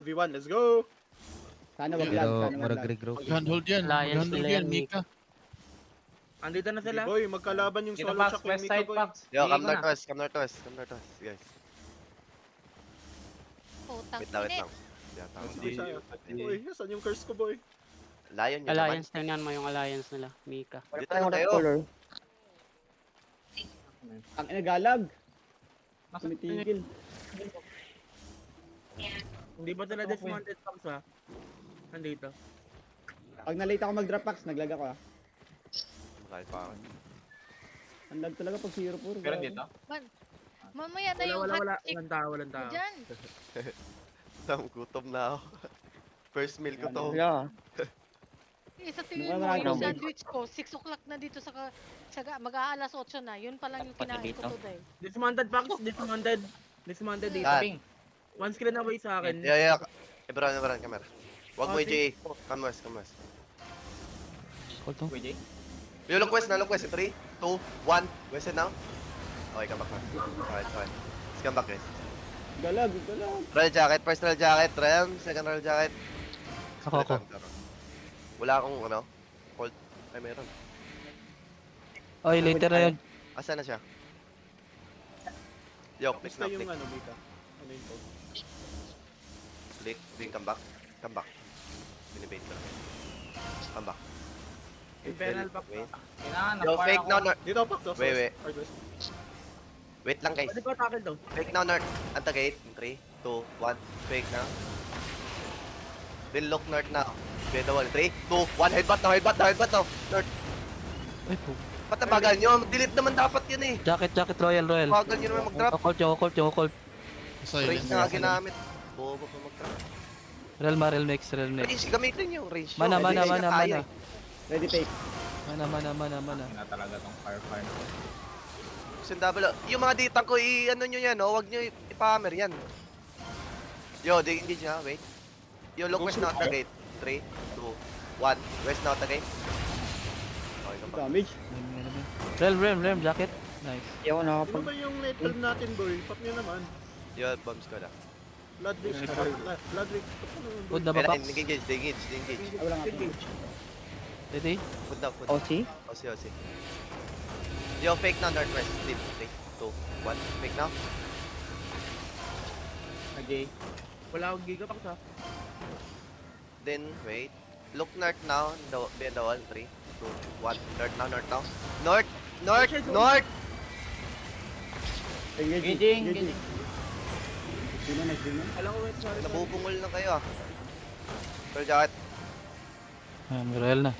V1, let's go! Sana wag Pero lag, sana wag lag. mag-regroup. Mag-handhold yan. Alliance Mag-handhold nila yan, yan, Mika. Andito na Sige sila. boy, magkalaban yung Dito solo Pax, check west kay Mika side boy. Pax. Yo, Bigay come ko na. northwest, come northwest, guys. Putang Wait lang. ina. Yeah, tama. Sige sa'yo. Boy, saan yung curse ko boy? Lion yun Alliance tingnan mo yung alliance nila, Mika. naman. Dito na kayo. Ang inagalag. Tumitigil. Hindi ba sila dismounted packs ha? Andito. Pag na-late ako mag-drop packs, naglag ako ah. Kahit pa ako. Ang lag talaga pag 0-4. Pero dito. Mamaya na Wala, yung wala, wala. hot chick Walang tao, walang tao. dyan. Gutom na ako. First meal ko to. Sa Mukha tingin mo, marami yung akong sandwich ko, 6 o'clock na dito sa mag-aalas 8 na. Yun pa lang yung kinain ko today. Dismounted packs, dismounted. Dismounted dito. Yan. Ping. One screen away sa akin. Yeah. Ebron, camera. Wag mo Okay. i-J. Come west. Call to. Pwede. Yo, look west. 3, 2, 1. West side now. Okay, come back na. Okay. Let's come back, guys. Galag. Royal jacket, first royal jacket. Second royal jacket. Ako. Wala akong cold. Ay, meron. Oy, later na yun. Asa na siya? Yo, click Basta na, yung click. Mika. Ano yung code? Click, then come back. Binibait ko. Come back. Imperial pack. Wait. Kailangan Yo, na-fire fake ako. now, North. Dito pak to. Wait. Northwest. Wait lang, guys. Pwede ko tackle to. Fake now, North. Anta gate. 3, 2, 1. Fake now. Then look North now. Bed the wall. 3, 2, 1. Headbutt now. North. Ay, po. Ba't ang bagal nyo? Delete naman dapat yun eh. Jacket, Royal. Bagal nyo naman mag-drop. Yung occult. Range na nga ginamit. Bobo pa mag-drop. Real Max. Range, gamitin yung range. nyo. Mana. Hindi nyo kaya eh. Ready take. Mana. Na talaga tong fire. Kasi double. Yung mga ditang ko, i-ano nyo yan, oh. Huwag nyo ipa-hammer yan. Yo, engage na, wait. Yo, look west now at the gate. 3, 2, 1. West now at the gate. Okay, come back. Damage. Real jacket. Nice. Ano ba yung network natin boy? Pop nyo naman. Yo, bombs ko na. Bloodrick. Bloodrick. Good na ba, Kailan, Pax? engage. Ah, wala nga. Ready? Put down. OC? OC. Yo, fake now, northwest. 3, 2, 1. Fake now. Okay. Wala akong gigapacks ha. Then, wait. Look north now. Behind the wall. 3, 2, 1. North now. North! Engaging. Sino next din mo? Alam ko wait, sorry. Nabubungol na kayo ah. Pero jacket. Real na.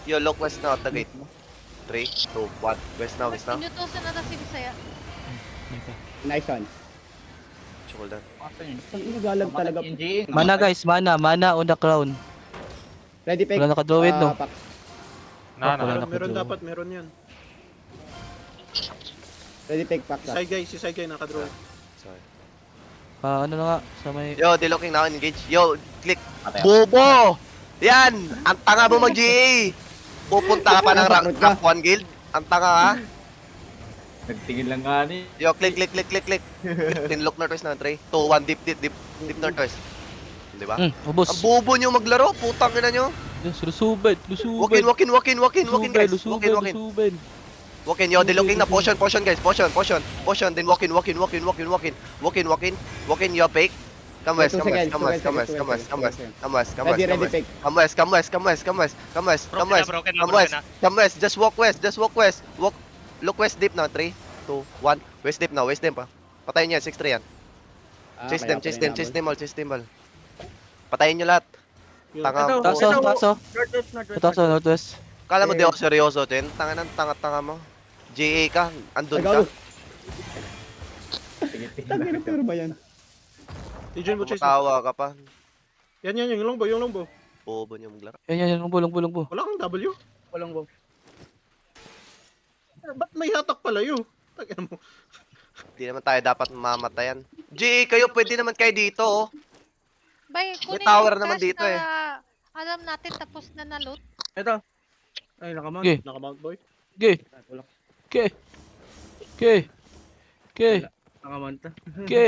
Yo, look west now at the gate. 3, 2, 1. West now. Inutusan na si Bisaya. Mika. Nice one. Chukul down. Ang inagalag talaga. Mana guys, mana on the crown. Ready take. Wala naka-draw it, no? Pax. Wala Meron naka-draw. dapat, meron yan. Ready take Pax. Si side guy nakadraw. Sorry. Ano na nga, sa may... Yo, they looking now. Engage. Yo, click. Bobo! Yan! Ang tanga mo mag-GA! Pupunta ka pa ng rank 1 guild? Ang tanga ka? Nagtingin lang nga ni. Yo, click. Then look northwest na. 3, 2, 1. Deep northwest. Di ba? Ubos. Ang bobo nyo maglaro. Putang ina nyo. Yes, lusubed. Walk in guys. Walk in. Yo, they looking na. Potion guys. Potion. Then walk in. Yo, fake. Come west. Ready take. Come west. Just walk west. Look west deep now. 3, 2, 1. West deep now. Pa. Patayin niya. 6-3 yan. Chase them all. Patayin nyo lahat. Tanga. Taso. Northwest. Kala mo di ako seryoso, Chen? Tanga mo. GA ka, andun ka. Tangina pero ba yan? Legion mo chase. Tumatawa ka pa. Yan, yung longbow. Bobo niyo maglaro. Yan, bulong po. Wala kang W. Walang bomb. Ba't may hatak pala yun? Tagyan mo. Hindi naman tayo dapat mamatayan. GA kayo, pwede naman kayo dito, oh. Bay, kunin tower yung naman cash dito, eh. na alam natin tapos na na-loot. Ito. Ay, nakamount. Okay. Nakamount boy. Okay. Nakamanta. Okay.